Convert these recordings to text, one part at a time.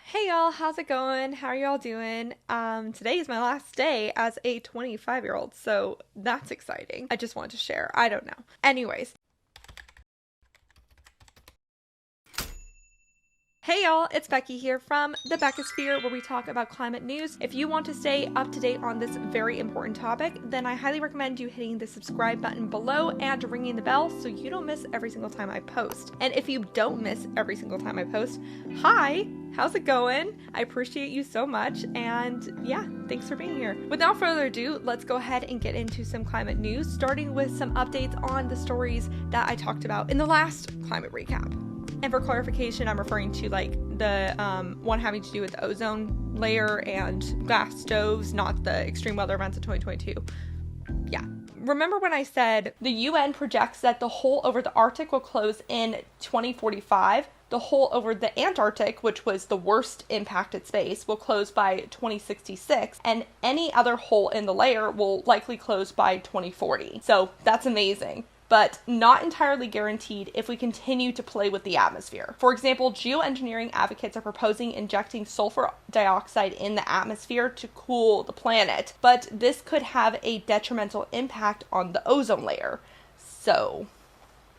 Hey y'all, how's it going? How are y'all doing? Today is my last day as a 25-year-old, so that's exciting. I just wanted to share. I don't know. Anyways, hey y'all, it's Becky here from the Beckosphere, where we talk about climate news. If you want to stay up to date on this very important topic, then I highly recommend you hitting the subscribe button below and ringing the bell so you don't miss every single time I post. And if you don't miss every single time I post, hi, how's it going? I appreciate you so much, and yeah, thanks for being here. Without further ado, let's go ahead and get into some climate news, starting with some updates on the stories that I talked about in the last climate recap. And for clarification, I'm referring to like the one having to do with the ozone layer and gas stoves, not the extreme weather events of 2022. Yeah. Remember when I said the UN projects that the hole over the Arctic will close in 2045? The hole over the Antarctic, which was the worst impacted space, will close by 2066, and any other hole in the layer will likely close by 2040. So that's amazing, but not entirely guaranteed if we continue to play with the atmosphere. For example, geoengineering advocates are proposing injecting sulfur dioxide in the atmosphere to cool the planet, but this could have a detrimental impact on the ozone layer. So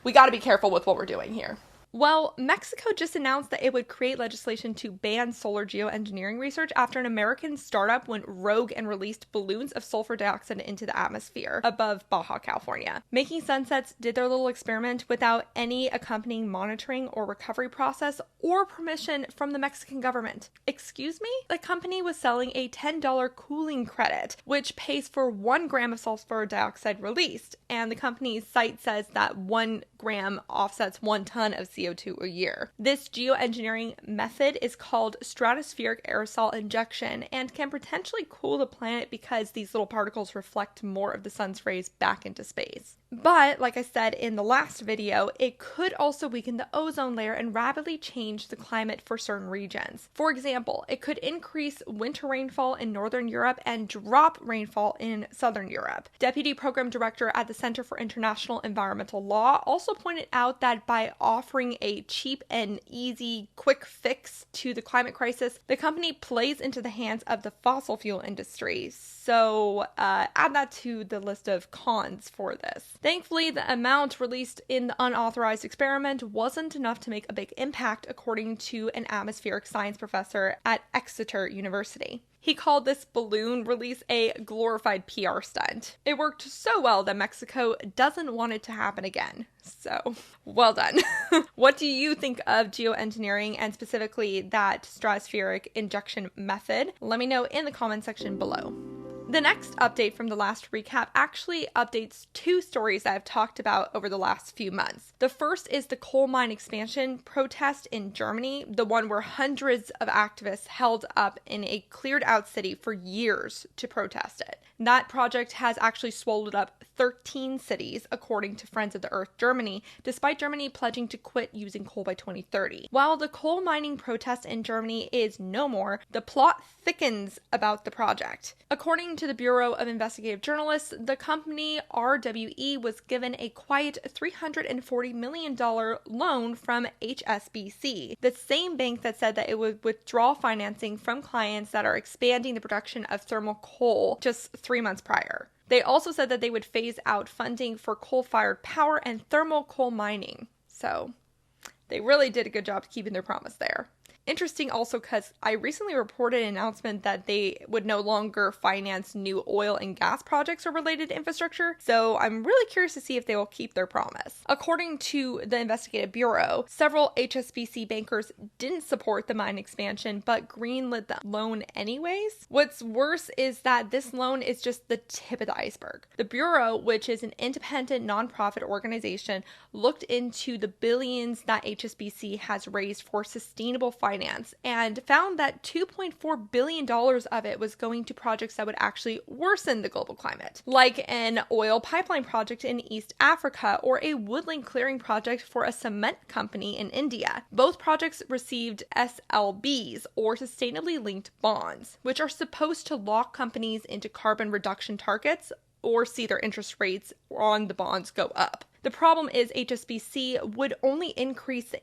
we got to be careful with what we're doing here. Well, Mexico just announced that it would create legislation to ban solar geoengineering research after an American startup went rogue and released balloons of sulfur dioxide into the atmosphere above Baja California. Making Sunsets did their little experiment without any accompanying monitoring or recovery process or permission from the Mexican government. Excuse me? The company was selling a $10 cooling credit, which pays for 1 gram of sulfur dioxide released, and the company's site says that 1 gram offsets 1 ton of CO2 a year. This geoengineering method is called stratospheric aerosol injection and can potentially cool the planet because these little particles reflect more of the sun's rays back into space. But, like I said in the last video, it could also weaken the ozone layer and rapidly change the climate for certain regions. For example, it could increase winter rainfall in Northern Europe and drop rainfall in Southern Europe. Deputy Program Director at the Center for International Environmental Law also pointed out that by offering a cheap and easy quick fix to the climate crisis, the company plays into the hands of the fossil fuel industry. So add that to the list of cons for this. Thankfully, the amount released in the unauthorized experiment wasn't enough to make a big impact, according to an atmospheric science professor at Exeter University. He called this balloon release a glorified PR stunt. It worked so well that Mexico doesn't want it to happen again. So, well done. What do you think of geoengineering and specifically that stratospheric injection method? Let me know in the comment section below. The next update from the last recap actually updates 2 stories that I've talked about over the last few months. The first is the coal mine expansion protest in Germany, the one where hundreds of activists held up in a cleared out city for years to protest it. That project has actually swallowed up 13 cities, according to Friends of the Earth Germany, despite Germany pledging to quit using coal by 2030. While the coal mining protest in Germany is no more, the plot thickens about the project. According to the Bureau of Investigative Journalists, the company RWE was given a quiet $340 million loan from HSBC, the same bank that said that it would withdraw financing from clients that are expanding the production of thermal coal just 3 months prior. They also said that they would phase out funding for coal-fired power and thermal coal mining. So they really did a good job keeping their promise there. Interesting also because I recently reported an announcement that they would no longer finance new oil and gas projects or related infrastructure, so I'm really curious to see if they will keep their promise. According to the investigative bureau, several HSBC bankers didn't support the mine expansion but greenlit the loan anyways. What's worse is that this loan is just the tip of the iceberg. The bureau, which is an independent nonprofit organization, looked into the billions that HSBC has raised for sustainable finance and found that $2.4 billion of it was going to projects that would actually worsen the global climate, like an oil pipeline project in East Africa or a woodland clearing project for a cement company in India. Both projects received SLBs, or sustainably linked bonds, which are supposed to lock companies into carbon reduction targets or see their interest rates on the bonds go up. The The problem is HSBC would only increase the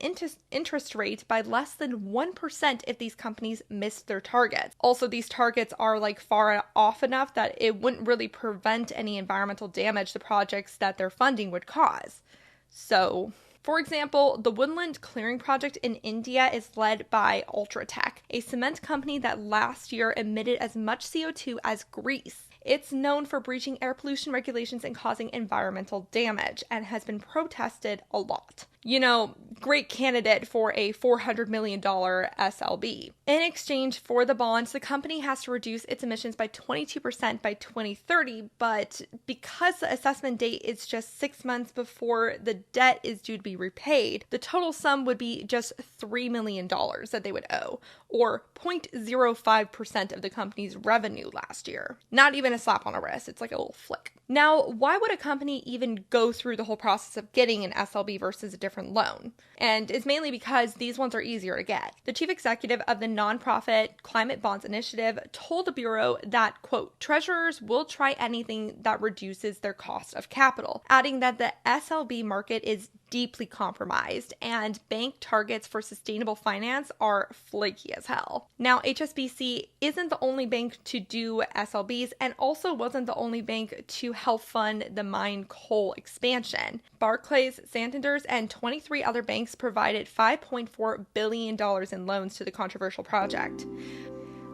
interest rate by less than 1% if these companies missed their targets. Also, these targets are like far off enough that it wouldn't really prevent any environmental damage the projects that they're funding would cause. So, for example, the Woodland Clearing Project in India is led by Ultratech, a cement company that last year emitted as much CO2 as Greece. It's known for breaching air pollution regulations and causing environmental damage, and has been protested a lot. You know, great candidate for a $400 million SLB. In exchange for the bonds, the company has to reduce its emissions by 22% by 2030, but because the assessment date is just 6 months before the debt is due to be repaid, the total sum would be just $3 million that they would owe, or 0.05% of the company's revenue last year. Not even a slap on the wrist, it's like a little flick. Now, why would a company even go through the whole process of getting an SLB versus a different loan? And it's mainly because these ones are easier to get. The chief executive of the nonprofit Climate Bonds Initiative told the Bureau that, quote, treasurers will try anything that reduces their cost of capital, adding that the SLB market is deeply compromised and bank targets for sustainable finance are flaky as hell. Now, HSBC isn't the only bank to do SLBs and also wasn't the only bank to help fund the mine coal expansion. Barclays, Santander's, and 23 other banks provided $5.4 billion in loans to the controversial project.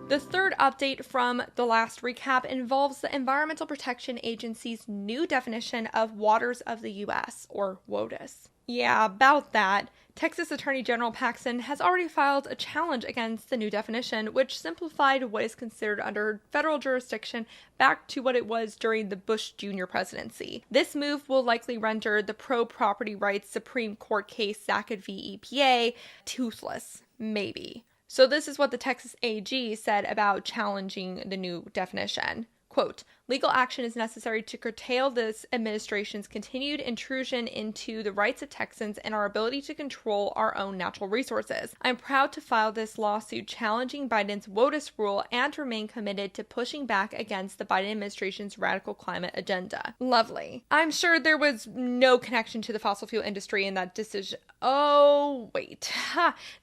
The third update from the last recap involves the Environmental Protection Agency's new definition of waters of the U.S., or WOTUS. Yeah, about that. Texas Attorney General Paxton has already filed a challenge against the new definition, which simplified what is considered under federal jurisdiction back to what it was during the Bush Jr. presidency. This move will likely render the pro-property rights Supreme Court case Sackett v. EPA toothless. Maybe. So this is what the Texas AG said about challenging the new definition. Quote, legal action is necessary to curtail this administration's continued intrusion into the rights of Texans and our ability to control our own natural resources. I'm proud to file this lawsuit challenging Biden's WOTUS rule and remain committed to pushing back against the Biden administration's radical climate agenda. Lovely. I'm sure there was no connection to the fossil fuel industry in that decision. Oh, wait.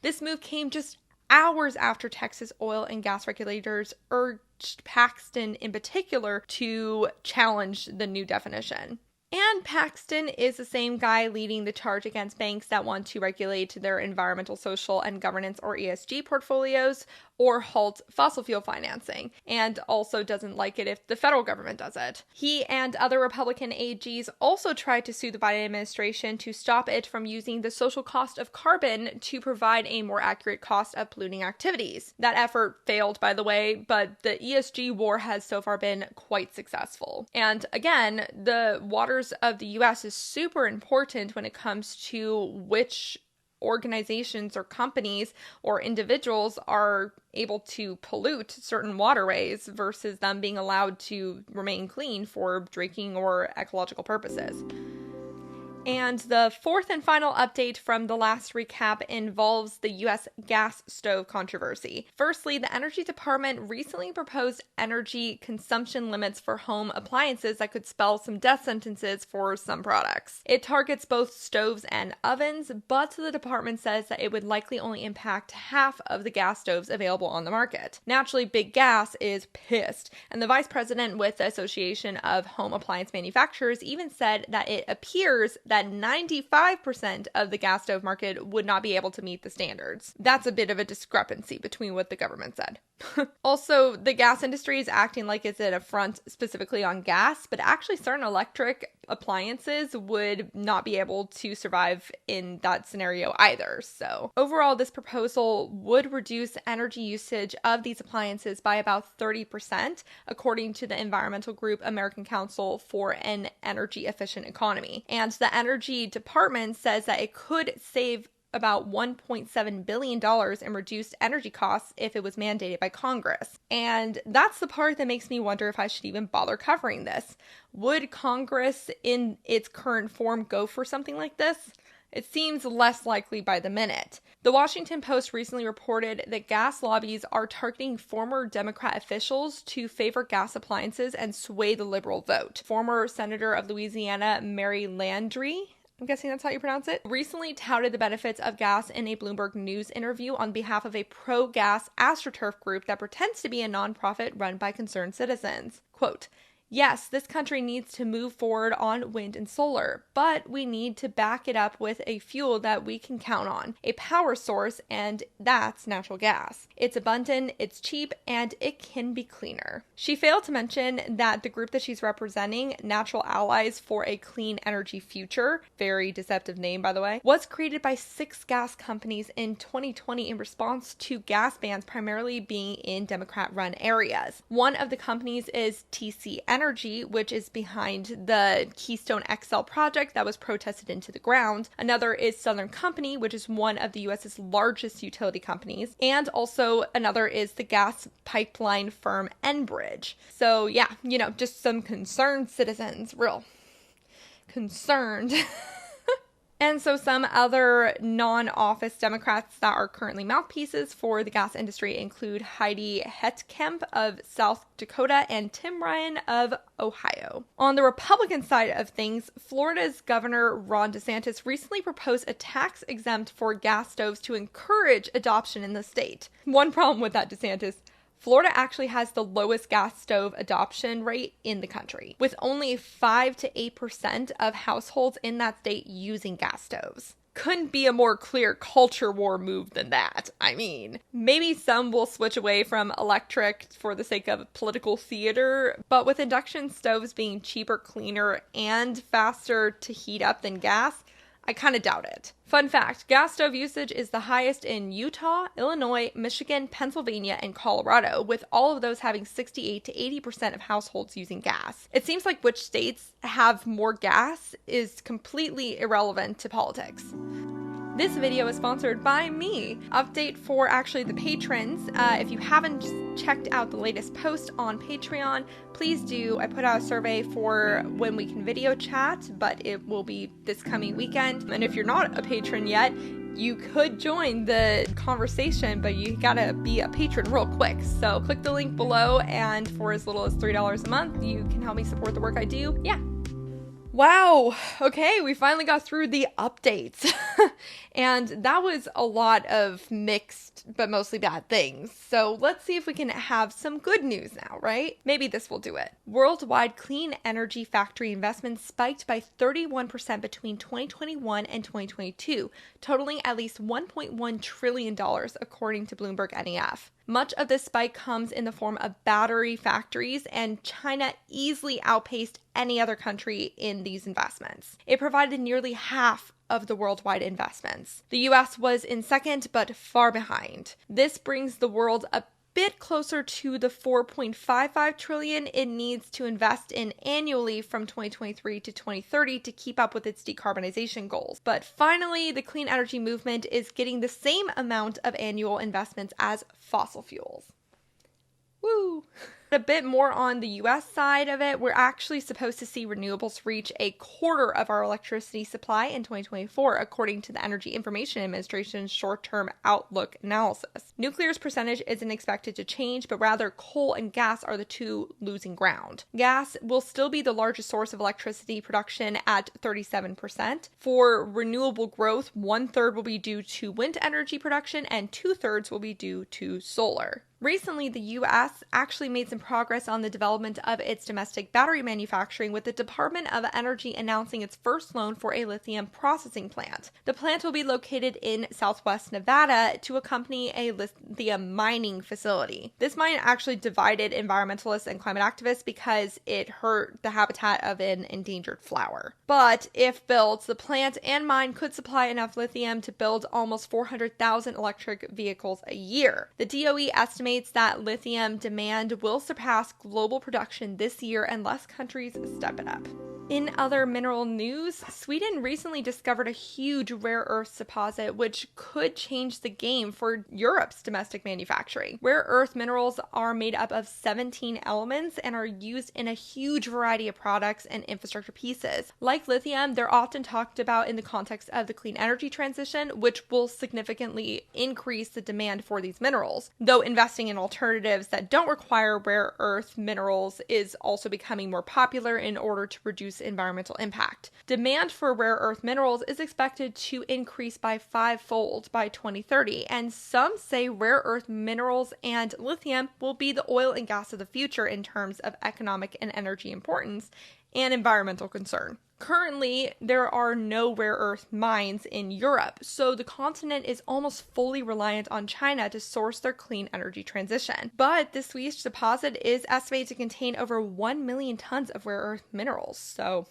This move came just hours after Texas oil and gas regulators urged Paxton in particular to challenge the new definition. And Paxton is the same guy leading the charge against banks that want to regulate their environmental, social, and governance or ESG portfolios or halt fossil fuel financing, and also doesn't like it if the federal government does it. He and other Republican AGs also tried to sue the Biden administration to stop it from using the social cost of carbon to provide a more accurate cost of polluting activities. That effort failed, by the way, but the ESG war has so far been quite successful. And again, the waters of the US is super important when it comes to which organizations or companies or individuals are able to pollute certain waterways versus them being allowed to remain clean for drinking or ecological purposes. And the fourth and final update from the last recap involves the U.S. gas stove controversy. Firstly, the Energy Department recently proposed energy consumption limits for home appliances that could spell some death sentences for some products. It targets both stoves and ovens, but the department says that it would likely only impact half of the gas stoves available on the market. Naturally, Big Gas is pissed, and the vice president with the Association of Home Appliance Manufacturers even said that it appears that 95% of the gas stove market would not be able to meet the standards. That's a bit of a discrepancy between what the government said. Also, the gas industry is acting like it's an affront specifically on gas, but actually certain electric appliances would not be able to survive in that scenario either. So overall, this proposal would reduce energy usage of these appliances by about 30%, according to the environmental group American Council for an Energy Efficient Economy. And the Energy Department says that it could save about $1.7 billion in reduced energy costs if it was mandated by Congress. And that's the part that makes me wonder if I should even bother covering this. Would Congress in its current form go for something like this? It seems less likely by the minute. The Washington Post recently reported that gas lobbies are targeting former Democrat officials to favor gas appliances and sway the liberal vote. Former Senator of Louisiana Mary Landry I'm guessing that's how you pronounce it, recently touted the benefits of gas in a Bloomberg News interview on behalf of a pro-gas AstroTurf group that pretends to be a nonprofit run by concerned citizens. Quote, "Yes, this country needs to move forward on wind and solar, but we need to back it up with a fuel that we can count on, a power source, and that's natural gas. It's abundant, it's cheap, and it can be cleaner." She failed to mention that the group that she's representing, Natural Allies for a Clean Energy Future, very deceptive name by the way, was created by 6 gas companies in 2020 in response to gas bans primarily being in Democrat-run areas. One of the companies is TC Energy, which is behind the Keystone XL project that was protested into the ground. Another is Southern Company, which is one of the US's largest utility companies. And also another is the gas pipeline firm Enbridge. So yeah, just some concerned citizens, real concerned. And so some other non-office Democrats that are currently mouthpieces for the gas industry include Heidi Heitkamp of South Dakota and Tim Ryan of Ohio. On the Republican side of things, Florida's Governor Ron DeSantis recently proposed a tax exempt for gas stoves to encourage adoption in the state. One problem with that, DeSantis: Florida actually has the lowest gas stove adoption rate in the country, with only 5 to 8% of households in that state using gas stoves. Couldn't be a more clear culture war move than that. I mean, maybe some will switch away from electric for the sake of political theater, but with induction stoves being cheaper, cleaner, and faster to heat up than gas, I kind of doubt it. Fun fact, gas stove usage is the highest in Utah, Illinois, Michigan, Pennsylvania, and Colorado, with all of those having 68 to 80% of households using gas. It seems like which states have more gas is completely irrelevant to politics. This video is sponsored by me. Update for actually the patrons. If you haven't checked out the latest post on Patreon, please do. I put out a survey for when we can video chat, but it will be this coming weekend. And if you're not a patron yet, you could join the conversation, but you gotta be a patron real quick. So click the link below, and for as little as $3 a month, you can help me support the work I do. Yeah. Wow, okay, we finally got through the updates. And that was a lot of mixed, but mostly bad things. So let's see if we can have some good news now, right? Maybe this will do it. Worldwide clean energy factory investments spiked by 31% between 2021 and 2022, totaling at least $1.1 trillion, according to Bloomberg NEF. Much of this spike comes in the form of battery factories, and China easily outpaced any other country in these investments. It provided nearly half of the worldwide investments. The US was in second, but far behind. This brings the world a bit closer to the 4.55 trillion it needs to invest in annually from 2023 to 2030 to keep up with its decarbonization goals. But finally, the clean energy movement is getting the same amount of annual investments as fossil fuels. Woo! A bit more on the US side of it, we're actually supposed to see renewables reach a quarter of our electricity supply in 2024, according to the Energy Information Administration's short-term outlook analysis. Nuclear's percentage isn't expected to change, but rather coal and gas are the two losing ground. Gas will still be the largest source of electricity production at 37%. For renewable growth, 1/3 will be due to wind energy production and 2/3 will be due to solar. Recently, the U.S. actually made some progress on the development of its domestic battery manufacturing, with the Department of Energy announcing its first loan for a lithium processing plant. The plant will be located in southwest Nevada to accompany a lithium mining facility. This mine actually divided environmentalists and climate activists because it hurt the habitat of an endangered flower. But if built, the plant and mine could supply enough lithium to build almost 400,000 electric vehicles a year. The DOE estimates that lithium demand will surpass global production this year unless countries step it up. In other mineral news, Sweden recently discovered a huge rare earth deposit which could change the game for Europe's domestic manufacturing. Rare earth minerals are made up of 17 elements and are used in a huge variety of products and infrastructure pieces. Like lithium, they're often talked about in the context of the clean energy transition, which will significantly increase the demand for these minerals. Though investing in alternatives that don't require rare earth minerals is also becoming more popular in order to reduce reduce environmental impact. Demand for rare earth minerals is expected to increase by 5-fold by 2030, and some say rare earth minerals and lithium will be the oil and gas of the future in terms of economic and energy importance and environmental concern. Currently, there are no rare earth mines in Europe, so the continent is almost fully reliant on China to source their clean energy transition. But the Swedish deposit is estimated to contain over 1 million tons of rare earth minerals, so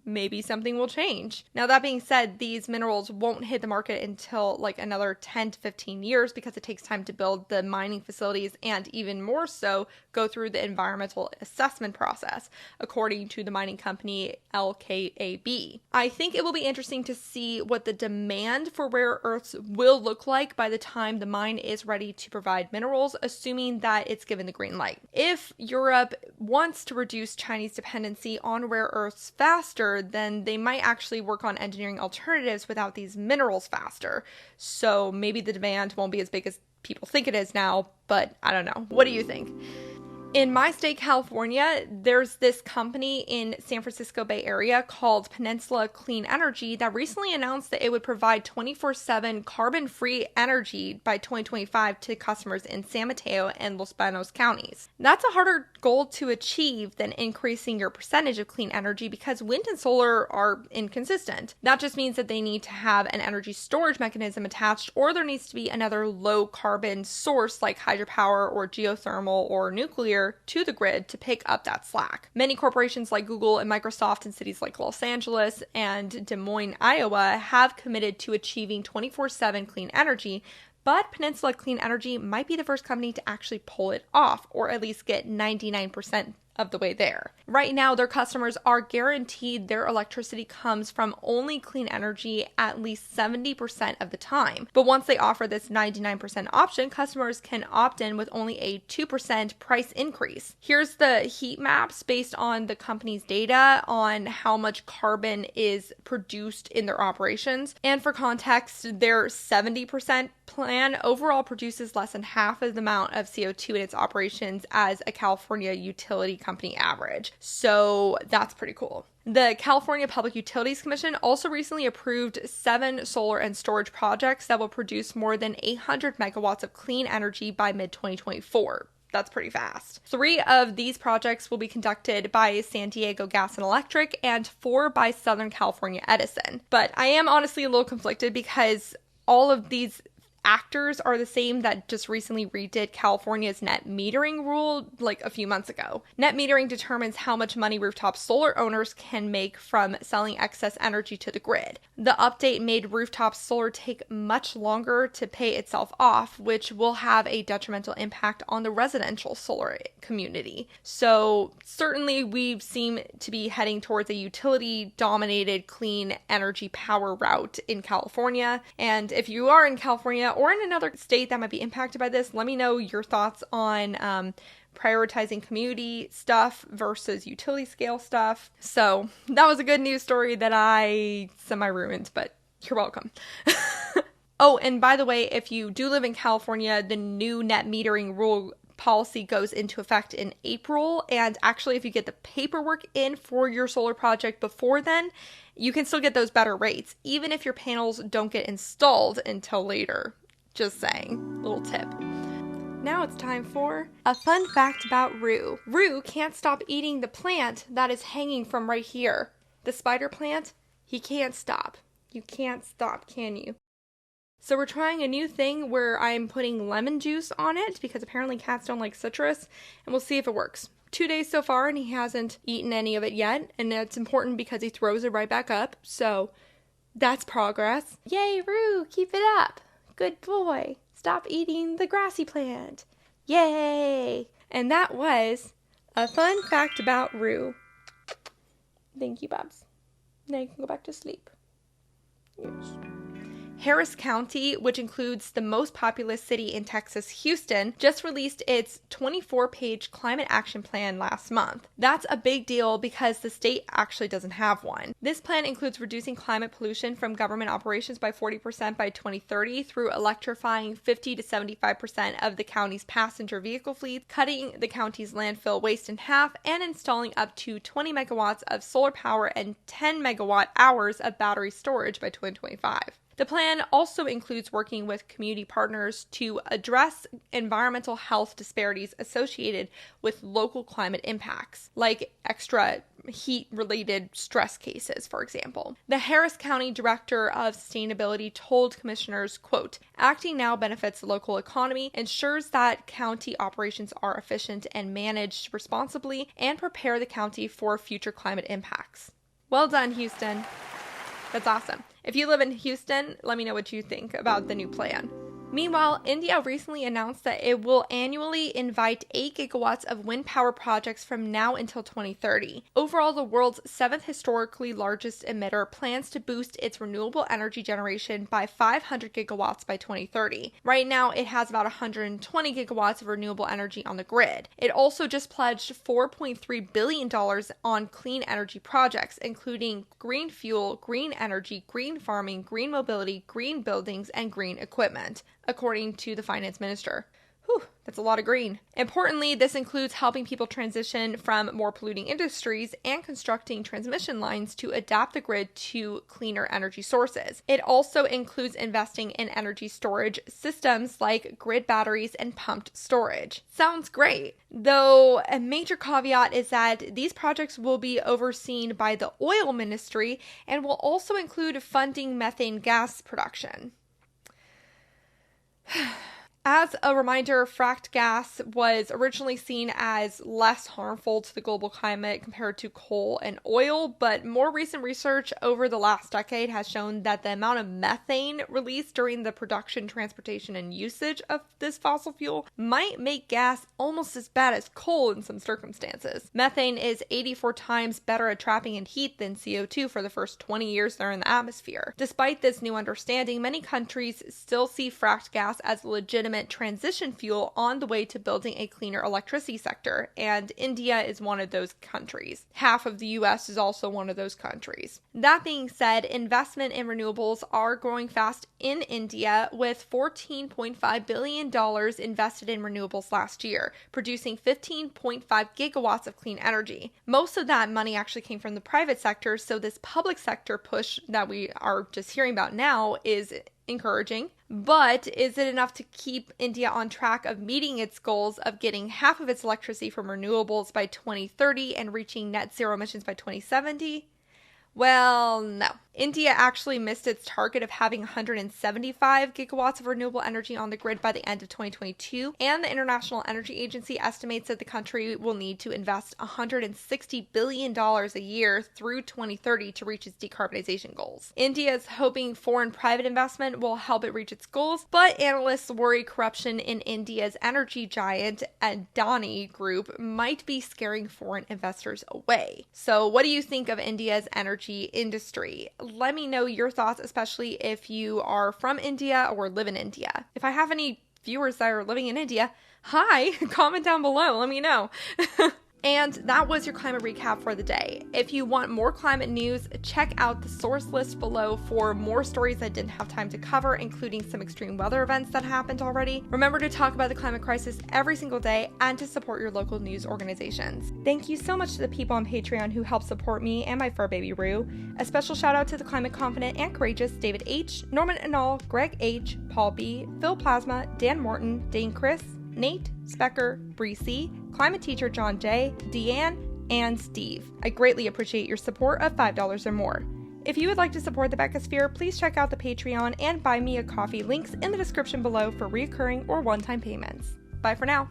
maybe something will change. Now, that being said, these minerals won't hit the market until like another 10 to 15 years because it takes time to build the mining facilities and even more so go through the environmental assessment process, according to the mining company LKAB. I think it will be interesting to see what the demand for rare earths will look like by the time the mine is ready to provide minerals, assuming that it's given the green light. If Europe wants to reduce Chinese dependency on rare earths faster, then they might actually work on engineering alternatives without these minerals faster. So maybe the demand won't be as big as people think it is now, but I don't know. What do you think? In my state, California, there's this company in San Francisco Bay Area called Peninsula Clean Energy that recently announced that it would provide 24/7 carbon-free energy by 2025 to customers in San Mateo and Los Banos counties. That's a harder goal to achieve than increasing your percentage of clean energy because wind and solar are inconsistent. That just means that they need to have an energy storage mechanism attached, or there needs to be another low-carbon source like hydropower or geothermal or nuclear to the grid to pick up that slack. Many corporations like Google and Microsoft in cities like Los Angeles and Des Moines, Iowa have committed to achieving 24/7 clean energy, but Peninsula Clean Energy might be the first company to actually pull it off, or at least get 99% of the way there. Right now, their customers are guaranteed their electricity comes from only clean energy at least 70% of the time. But once they offer this 99% option, customers can opt in with only a 2% price increase. Here's the heat maps based on the company's data on how much carbon is produced in their operations. And for context, their 70% plan overall produces less than half of the amount of CO2 in its operations as a California utility company average. So that's pretty cool. The California Public Utilities Commission also recently approved 7 solar and storage projects that will produce more than 800 megawatts of clean energy by mid-2024. That's pretty fast. 3 of these projects will be conducted by San Diego Gas and Electric and 4 by Southern California Edison. But I am honestly a little conflicted because all of these actors are the same that just recently redid California's net metering rule like a few months ago. Net metering determines how much money rooftop solar owners can make from selling excess energy to the grid. The update made rooftop solar take much longer to pay itself off, which will have a detrimental impact on the residential solar community. So certainly we seem to be heading towards a utility-dominated clean energy power route in California. And if you are in California or in another state that might be impacted by this, let me know your thoughts on prioritizing community stuff versus utility scale stuff. So that was a good news story that I semi-ruined, but you're welcome. Oh, and by the way, if you do live in California, the new net metering rule policy goes into effect in April. And actually, if you get the paperwork in for your solar project before then, you can still get those better rates, even if your panels don't get installed until later. Just saying. Little tip. Now it's time for a fun fact about Rue. Rue can't stop eating the plant that is hanging from right here. The spider plant, he can't stop. You can't stop, can you? So we're trying a new thing where I'm putting lemon juice on it because apparently cats don't like citrus, and we'll see if it works. 2 days so far and he hasn't eaten any of it yet, and that's important because he throws it right back up, so that's progress. Yay, Rue, keep it up. Good boy. Stop eating the grassy plant. Yay! And that was a fun fact about Rue. Thank you, Bubs. Now you can go back to sleep. Yes. Harris County, which includes the most populous city in Texas, Houston, just released its 24-page climate action plan last month. That's a big deal because the state actually doesn't have one. This plan includes reducing climate pollution from government operations by 40% by 2030 through electrifying 50 to 75% of the county's passenger vehicle fleet, cutting the county's landfill waste in half, and installing up to 20 megawatts of solar power and 10 megawatt hours of battery storage by 2025. The plan also includes working with community partners to address environmental health disparities associated with local climate impacts, like extra heat-related stress cases, for example. The Harris County Director of Sustainability told commissioners, quote, "Acting now benefits the local economy, ensures that county operations are efficient and managed responsibly, and prepare the county for future climate impacts." Well done, Houston. That's awesome. If you live in Houston, let me know what you think about the new plan. Meanwhile, India recently announced that it will annually invite 8 gigawatts of wind power projects from now until 2030. Overall, the world's 7th historically largest emitter plans to boost its renewable energy generation by 500 gigawatts by 2030. Right now, it has about 120 gigawatts of renewable energy on the grid. It also just pledged $4.3 billion on clean energy projects, including green fuel, green energy, green farming, green mobility, green buildings, and green equipment, according to the finance minister. Whew, that's a lot of green. Importantly, this includes helping people transition from more polluting industries and constructing transmission lines to adapt the grid to cleaner energy sources. It also includes investing in energy storage systems like grid batteries and pumped storage. Sounds great, though a major caveat is that these projects will be overseen by the oil ministry and will also include funding methane gas production. As a reminder, fracked gas was originally seen as less harmful to the global climate compared to coal and oil, but more recent research over the last decade has shown that the amount of methane released during the production, transportation, and usage of this fossil fuel might make gas almost as bad as coal in some circumstances. Methane is 84 times better at trapping in heat than CO2 for the first 20 years they're in the atmosphere. Despite this new understanding, many countries still see fracked gas as a legitimate transition fuel on the way to building a cleaner electricity sector, and India is one of those countries. Half of the US is also one of those countries. That being said, investment in renewables are growing fast in India, with $14.5 billion invested in renewables last year, producing 15.5 gigawatts of clean energy. Most of that money actually came from the private sector, so this public sector push that we are just hearing about now is encouraging. But is it enough to keep India on track of meeting its goals of getting half of its electricity from renewables by 2030 and reaching net zero emissions by 2070? Well, no. India actually missed its target of having 175 gigawatts of renewable energy on the grid by the end of 2022, and the International Energy Agency estimates that the country will need to invest $160 billion a year through 2030 to reach its decarbonization goals. India is hoping foreign private investment will help it reach its goals, but analysts worry corruption in India's energy giant Adani Group might be scaring foreign investors away. So what do you think of India's energy industry? Let me know your thoughts, especially if you are from India or live in India. If I have any viewers that are living in India, hi, comment down below, let me know. And that was your climate recap for the day. If you want more climate news, check out the source list below for more stories I didn't have time to cover, including some extreme weather events that happened already. Remember to talk about the climate crisis every single day and to support your local news organizations. Thank you so much to the people on Patreon who help support me and my fur baby Rue. A special shout out to the climate confident and courageous David H., Norman Anal, Greg H., Paul B., Phil Plasma, Dan Morton, Dane Chris, Nate, Specker, Bree C., climate teacher John J., Deanne, and Steve. I greatly appreciate your support of $5 or more. If you would like to support the Beckosphere, please check out the Patreon and buy me a coffee links in the description below for recurring or one-time payments. Bye for now.